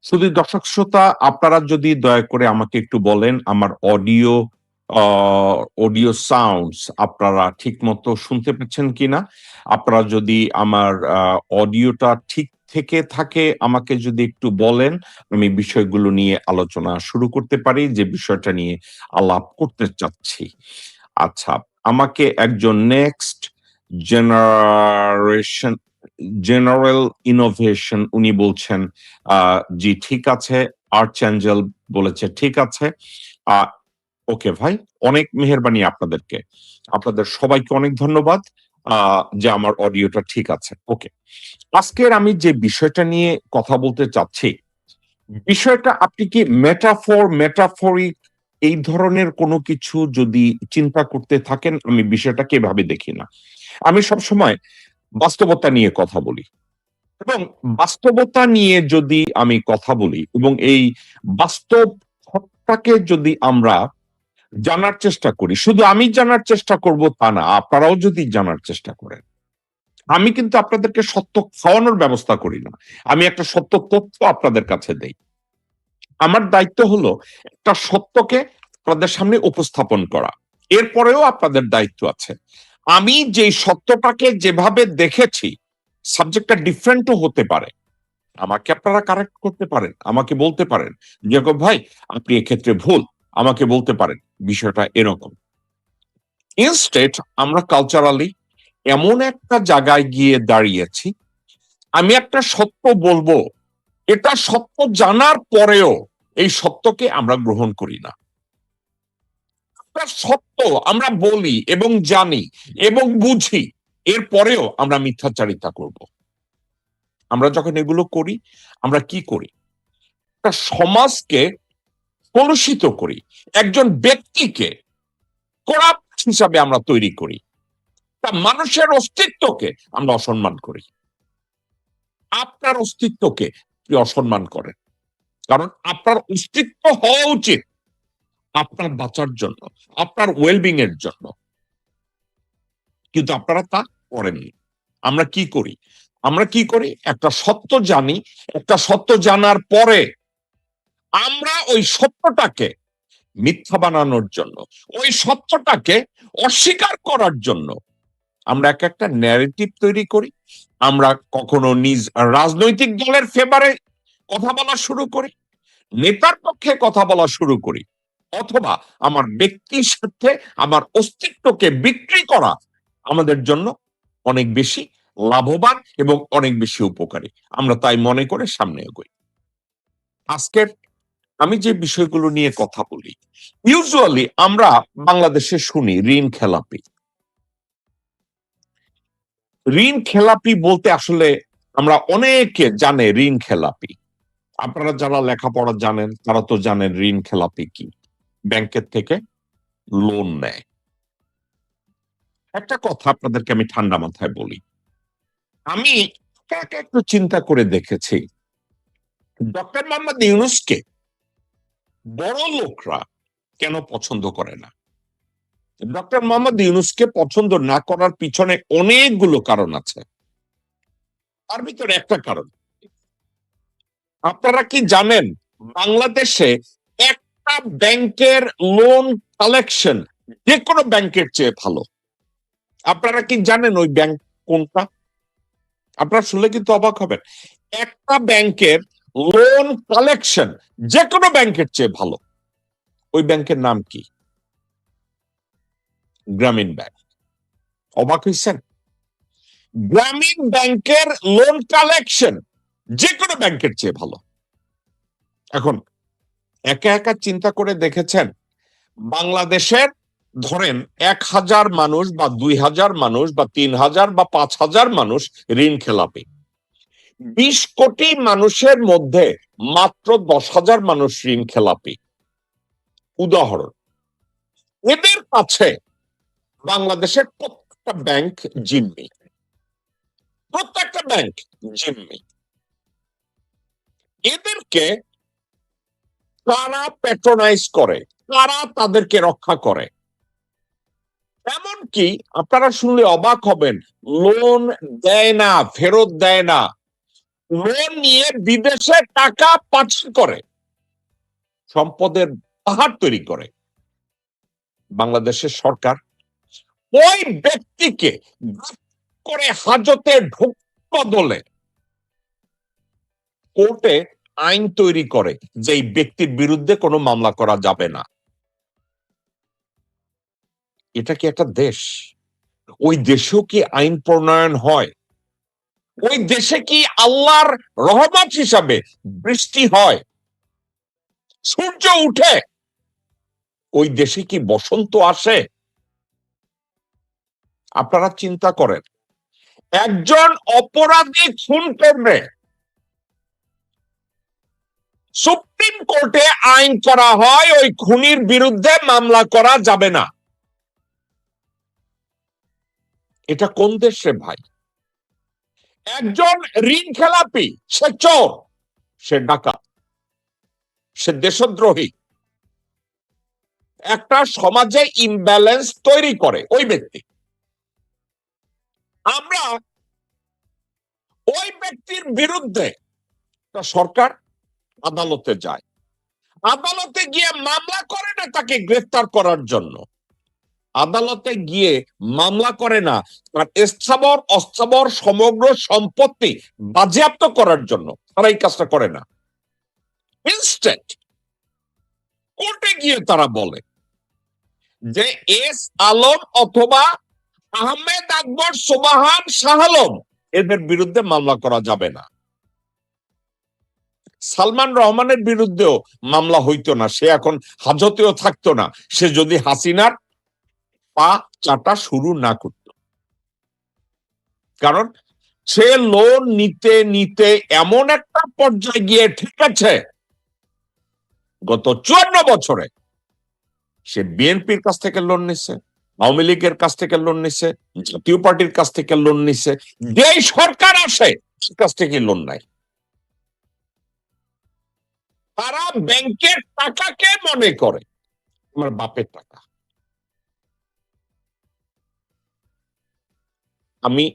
শুধু দর্শক শ্রোতা, আপনারা যদি দয়া করে আমাকে একটু বলেন আমার অডিও সাউন্ডস আপনারা ঠিক মতো শুনতে পাচ্ছেন কিনা। আপনারা যদি আমার অডিওটা ঠিক থেকে থাকে আমাকে যদি একটু বলেন, আমি বিষয়গুলো নিয়ে আলোচনা শুরু করতে পারি যে বিষয়টা নিয়ে আলাপ করতে চাচ্ছি। আচ্ছা, আমাকে একজন নেক্সট জেনারেশন জেনারেল ইনোভেশন উনি বলছেন জি ঠিক আছে। আর্চঅ্যাঞ্জেল বলেছে ঠিক আছে। আহ ওকে ভাই, অনেক মেহেরবানি আপনাদেরকে। আপনাদের সবাইকে অনেক ধন্যবাদ যে আমার অডিওটা ঠিক আছে। ওকে, আজকের আমি যে বিষয়টা নিয়ে কথা বলতে চাচ্ছি, বিষয়টা আপনি কি মেটাফরিক এই ধরনের কোনো কিছু যদি চিন্তা করতে থাকেন, আমি বিষয়টাকে এভাবে দেখি না। আমি সবসময় বাস্তবতা নিয়ে কথা বলি এবং বাস্তবতা নিয়ে যদি আমি কথা বলি এবং এই বাস্তব সত্তাকে যদি আমরা জানার চেষ্টা করি, শুধু আমি জানার চেষ্টা করব তা না, আপনারাও যদি জানার চেষ্টা করেন। আমি কিন্তু আপনাদেরকে সত্য খাওয়ানোর ব্যবস্থা করি না, আমি একটা সত্য তথ্য আপনাদের কাছে দেই। আমার দায়িত্ব হলো একটা সত্যকে আপনাদের সামনে উপস্থাপন করা। এরপরেও আপনাদের দায়িত্ব আছে। আমি যে সত্যটাকে যেভাবে দেখেছি, সাবজেক্টটা ডিফারেন্টও হতে পারে, আমাকে আপনারা কারেক্ট করতে পারেন, আমাকে বলতে পারেন যেরকম ভাই আপনি এক্ষেত্রে ভুল, আমাকে বলতে পারেন বিষয়টা এরকম। ইনস্টেড আমরা কালচারালি এমন একটা জায়গায় গিয়ে দাঁড়িয়েছি, আমি একটা সত্য বলবো, এটা সত্য জানার পরেও এই সত্যকে আমরা গ্রহণ করি না। একটা সত্য আমরা বলি এবং জানি এবং বুঝি, এর পরেও আমরা মিথ্যাচারিতা করব। আমরা যখন এগুলো করি, আমরা কি করি? একটা সমাজকে কলুষিত করি, একজন ব্যক্তিকে করাপ্ট হিসাবে আমরা তৈরি করি, তা মানুষের অস্তিত্বকে আমরা অসম্মান করি। আপনার অস্তিত্বকে আপনি অসম্মান করেন, কারণ আপনার অস্তিত্ব হওয়া উচিত আপনার বাঁচার জন্য, আপনার ওয়েলবিং এর জন্য, কিন্তু আপনারা তা করেননি। আমরা কি করি? আমরা কি করি? একটা সত্য জানি, একটা সত্য জানার পরে আমরা ওই সত্যটাকে মিথ্যা বানানোর জন্য, ওই সত্যটাকে অস্বীকার করার জন্য আমরা এক একটা ন্যারেটিভ তৈরি করি। আমরা কখনো নিজ রাজনৈতিক দলের ফেভারে কথা বলা শুরু করি, নেতার পক্ষে কথা বলা শুরু করি, অথবা আমার ব্যক্তির সাথে আমার অস্তিত্বকে বিক্রি করা আমাদের জন্য অনেক বেশি লাভবান এবং অনেক বেশি উপকারী। আমরা তাই মনে করে সামনে এগোই। আজকের আমি যে বিষয়গুলো নিয়ে কথা বলি, ইউজুয়ালি আমরা বাংলাদেশে শুনি ঋণ খেলাপি। ঋণ খেলাপি বলতে আসলে আমরা অনেকে জানে ঋণ খেলাপি। আপনারা যারা লেখাপড়া জানেন তারা তো জানেন ঋণ খেলাপি কি। ব্যাংকের থেকে লোন নেয়। একটা কথা আপনাদেরকে আমি ঠান্ডা মাথায় বলি, আমি একা একা একটু চিন্তা করে দেখেছি, ডক্টর মোহাম্মদ ইউনূসকে বড় লোকরা কেন পছন্দ করে না? ডক্টর মোহাম্মদ ইউনূসকে পছন্দ না করার পিছনে অনেকগুলো কারণ আছে। তার ভিতরে একটা কারণ, আপনারা কি জানেন বাংলাদেশে একটা ব্যাংকের লোন কালেকশন যে কোনো ব্যাংকের চেয়ে ভালো? আপনারা কি জানেন ওই ব্যাংক কোনটা? আপনারা শুনলে কিন্তু অবাক হবেন। একটা ব্যাংকের লোন কালেকশন যে কোনো ব্যাংকের চেয়ে ভালো। ওই ব্যাংকের নাম কি? গ্রামীণ ব্যাংক। অবাক হয়েছেন? গ্রামীণ ব্যাংকের লোন কালেকশন যে কোনো ব্যাংকের চেয়ে ভালো। এখন একা একা চিন্তা করে দেখেছেন, বাংলাদেশের ধরেন 1,000 মানুষ বা 2,000 মানুষ বা 3,000 বা 5,000 মানুষ ঋণ খেলাপি। 20 কোটি মানুষের মধ্যে মাত্র 10,000 মানুষ ঋণ খেলাপি। উদাহরণ, এদের কাছে বাংলাদেশের প্রত্যেকটা ব্যাংক জিম্মি, প্রত্যেকটা ব্যাংক জিম্মি। এদেরকে কারা প্যাট্রোনাইজ করে, কারা তাদেরকে রক্ষা করে? এমনকি আপনারা শুনলে অবাক হবেন, লোন দেয় না, ফেরত দেয় না। লোন নিয়ে বিদেশে টাকা পাচার করে সম্পদের পাহাড় তৈরি করে বাংলাদেশের সরকার ওই ব্যক্তিকে করে হাজতে ঢোক বদলে কোর্টে আইন তৈরি করে যে এই ব্যক্তির বিরুদ্ধে কোনো মামলা করা যাবে না। এটা কি একটা দেশ? ওই দেশেও কি আইন প্রণয়ন হয়? ওই দেশে কি আল্লাহর রহমত হিসাবে বৃষ্টি হয়, সূর্য উঠে? ওই দেশে কি বসন্ত আসে? আপনারা চিন্তা করেন, একজন অপরাধী খুন করবে, সুপ্রিম কোর্টে আইন করা হয় ওই খুনির বিরুদ্ধে মামলা করা যাবে না। এটা কোন দেশ রে ভাই? একজন ঋণ খেলাপি, সে চোর, সে ডাকাত, সে দেশদ্রোহী, একটা সমাজে ইমব্যালেন্স তৈরি করে ওই ব্যক্তি। আমরা ওই ব্যক্তির বিরুদ্ধে সরকার আদালতে যায়, আদালতে গিয়ে মামলা করে না তাকে গ্রেফতার করার জন্য, আদালতে গিয়ে মামলা করে না তার স্থাবর অস্থাবর সমগ্র সম্পত্তি বাজেয়াপ্ত করার জন্য, তারা এই কাজটা করে না। ইনস্ট্যান্ট কোর্টে গিয়ে তারা বলে যে এস আলম অথবা আহমেদ আকবর সোবাহান শাহ আলম এদের বিরুদ্ধে মামলা করা যাবে না। সালমান রহমানের বিরুদ্ধেও মামলা হইতো না, সে এখন হাজতেও থাকতো না, সে যদি হাসিনার পা চাটা শুরু না করত। কারণ সে লোন নিতে নিতে এমন একটা পর্যায়ে গিয়ে ঠেকেছে, গত 54 বছরে সে বিএনপির কাছ থেকে লোন নিছে, আওয়ামী লীগের কাছ থেকে লোন নিছে, জাতীয় পার্টির কাছ থেকে লোন নিছে, যেই সরকার আসে তার কাছ থেকে লোন নাই। তারা ব্যাংকের টাকাকে মনে করে আমার বাপের টাকা। আমি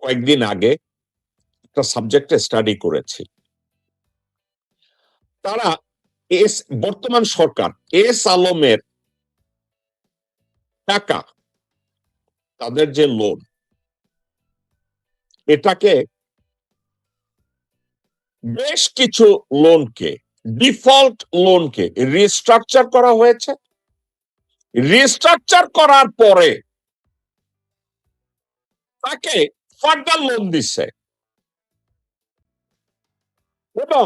কয়েকদিন আগে একটা সাবজেক্টে স্টাডি করেছি, তারা বর্তমান সরকার এস আলমের টাকা, তাদের যে লোন, এটাকে বেশ কিছু লোনকে, ডিফল্ট লোনকে রিস্ট্রাকচার করা হয়েছে। রিস্ট্রাকচার করার পরে তাকে ফার্দার লোন দিচ্ছে এবং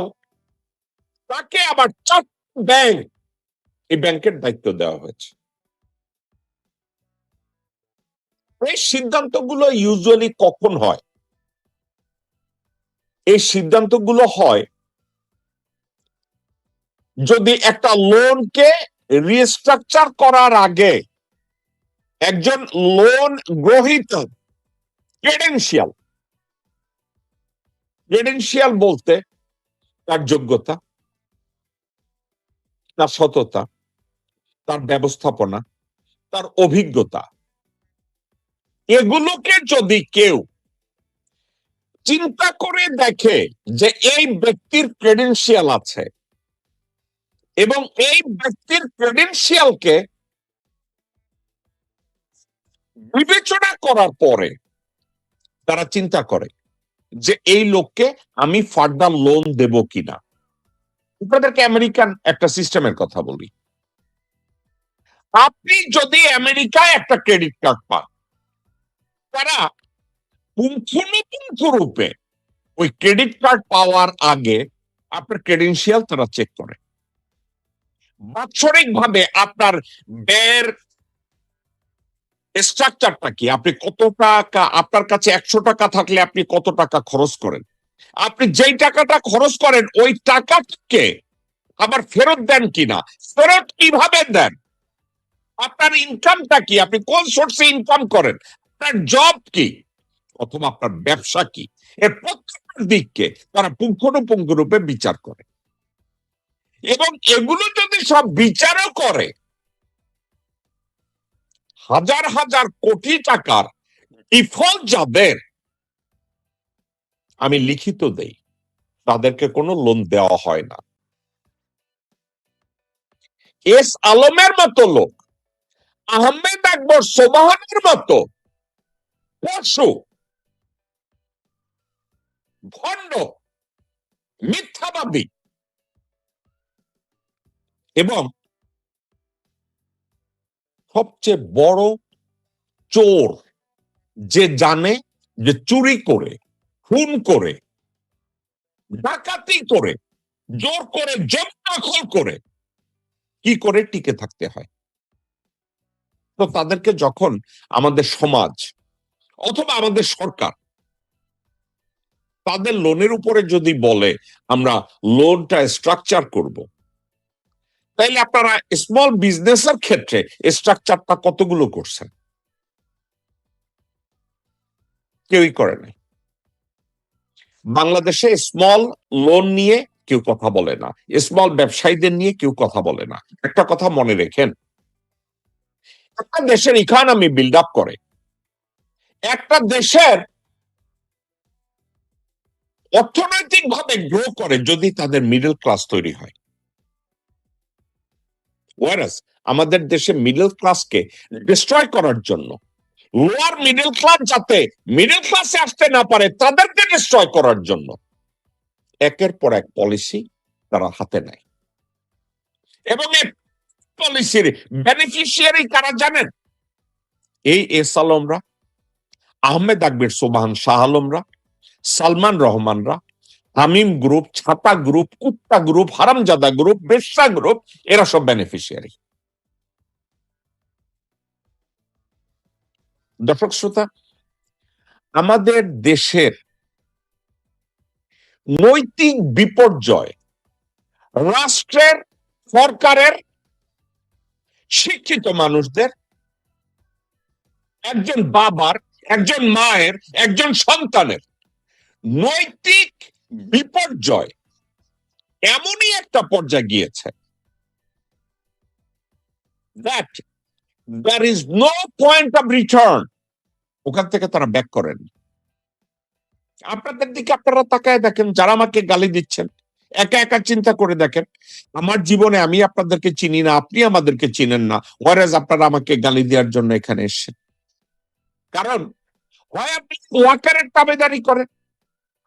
তাকে আবার 4 ব্যাংক, এই ব্যাংকের দায়িত্ব দেওয়া হয়েছে। এই সিদ্ধান্তগুলো ইউজুয়ালি কখন হয়? এই সিদ্ধান্তগুলো হয় যদি একটা লোনকে রিস্ট্রাকচার করার আগে একজন লোন গ্রহীতা ক্রেডেনশিয়াল, ক্রেডেনশিয়াল বলতে তার যোগ্যতা, তার সততা, তার ব্যবস্থাপনা, তার অভিজ্ঞতা, এগুলোকে যদি কেউ চিন্তা করে দেখে যে এই ব্যক্তির ক্রেডেনশিয়াল আছে এবং এই ব্যক্তির ক্রেডেনশিয়ালকে বিবেচনা করার পরে তারা চিন্তা করে যে এই লোককে আমি ফার্দার লোন দেব কিনা। আপনাদেরকে আমেরিকান একটা সিস্টেমের কথা বলি। আপনি যদি আমেরিকায় একটা ক্রেডিট কার্ড পান, তারা পুঙ্খানুপুঙ্খ রূপে ওই ক্রেডিট কার্ড পাওয়ার আগে আপনার ক্রেডেনশিয়াল তারা চেক করে। বাৎসরিক ভাবে আপনার ব্যয়ের স্ট্রাকচারটা কি, আপনি কত টাকা, আপনার কাছে 100 টাকা থাকলে আপনি কত টাকা খরচ করেন, আপনি যেই টাকাটা খরচ করেন ওই টাকাকে আবার ফেরত দেন কিনা, ফেরত কিভাবে দেন, আপনার ইনকামটা কি, আপনি কোন সোর্সে ইনকাম করেন, আপনার জব কি অথবা আপনার ব্যবসা কি, এর প্রত্যেকটা দিককে তারা পুঙ্খানুপুঙ্খ রূপে বিচার করে। এবং এগুলো যদি সব বিচারও করে, হাজার হাজার কোটি টাকার ডিফল্ট যাদের, আমি লিখিত দেই, তাদেরকে কোনো লোন দেওয়া হয় না। এস আলমের মতো লোক, আহমেদ আকবর সোবহানের মতো পশু, ভণ্ড, মিথ্যাবাদী এবং সবচেয়ে বড় চোর, যে জানে যে চুরি করে, খুন করে, ডাকাতি করে, জোর করে, জমি দখল করে কি করে টিকে থাকতে হয়। তো তাদেরকে যখন আমাদের সমাজ অথবা আমাদের সরকার তাদের লোনের উপরে যদি বলে আমরা লোনটা স্ট্রাকচার করব, তাইলে আপনারা স্মল বিজনেসের ক্ষেত্রে স্ট্রাকচারটা কতগুলো করছেন? কেউই করে নাই। বাংলাদেশে স্মল লোন নিয়ে কেউ কথা বলে না, স্মল ব্যবসায়ীদের নিয়ে কেউ কথা বলে না। একটা কথা মনে রেখেন, একটা দেশের ইকোনমি বিল্ড আপ করে, একটা দেশের অর্থনৈতিকভাবে গ্রো করে যদি তাদের মিডল ক্লাস তৈরি হয়। ওয়ারাস আমাদের দেশে মিডল ক্লাসকে ডিস্ট্রয় করার জন্য, লোয়ার মিডল ক্লাস যাতে মিডল ক্লাসে আসতে না পারে তাদেরকে ডিস্ট্রয় করার জন্য একের পর এক পলিসি তারা হাতে নেয়। এবং এই পলিসির বেনিফিশিয়ারি কারা জানেন? এই এস আলমরা, আহমেদ আকবর সোবহান শাহ আলমরা, সালমান রহমানরা, তামিম গ্রুপ, ছাতা গ্রুপ, কুত্তা গ্রুপ, হারামজাদা গ্রুপ, বেশ্যা গ্রুপ, এরা সব বেনিফিশিয়ারি। দর্শক শ্রোতা, আমাদের দেশের নৈতিক বিপর্যয় রাষ্ট্রের, সরকারের, শিক্ষিত মানুষদের, একজন বাবার, একজন মায়ের, একজন সন্তানের নৈতিক বিপর্যয় এমনই একটা পর্যায়ে গিয়েছে that there is no point of return। ওখান থেকে তারা ব্যাক করেন। আপনাদের দিকে আপনারা তাকায় দেখেন, যারা আমাকে গালি দিচ্ছেন, একা একা চিন্তা করে দেখেন, আমার জীবনে আমি আপনাদেরকে চিনি না, আপনি আমাদেরকে চিনেন না, ওয়ারেজ আপনারা আমাকে গালি দেওয়ার জন্য এখানে এসেছেন। কারণ হয় আপনি ওয়াকারের তাবেদারি করেন,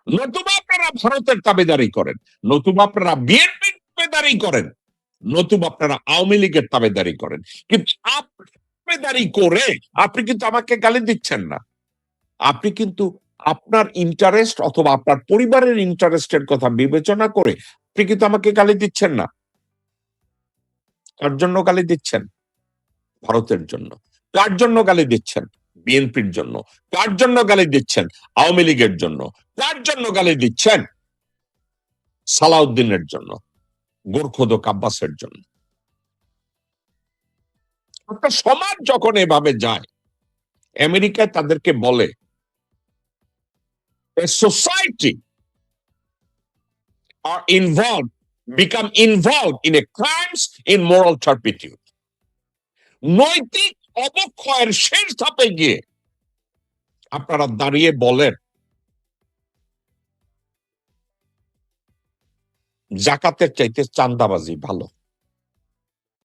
নতুবা আপনারা ভারতের তাবেদারি করেন, নতুবা আপনারা বিএনপির তাবেদারি করেন, নতুবা আপনারা আওয়ামী লীগের তাবেদারি করেন। কিন্তু তাবেদারি করে আপনি কিন্তু আমাকে গালি দিচ্ছেন না। আপনি কিন্তু আপনার ইন্টারেস্ট অথবা আপনার পরিবারের ইন্টারেস্টের কথা বিবেচনা করে আপনি কিন্তু আমাকে গালি দিচ্ছেন না। কার জন্য গালি দিচ্ছেন? ভারতের জন্য। কার জন্য গালি দিচ্ছেন? বিএনপির জন্য। কার জন্য গালি দিচ্ছেন? আওয়ামী লীগের জন্য। কার জন্য গালি দিচ্ছেন? সালাউদ্দিনের জন্য, গোরখোদক আব্বাসের জন্য। একটা সমাজ যখন এভাবে যায়, আমেরিকায় তাদেরকে বলে a society are involved, become involved in a crimes in moral turpitude। নৈতিক অবক্ষয়ের শেষ ধাপে গিয়ে আপনারা দাঁড়িয়ে বলেন জাকাতের চাইতে চাঁদাবাজি ভালো।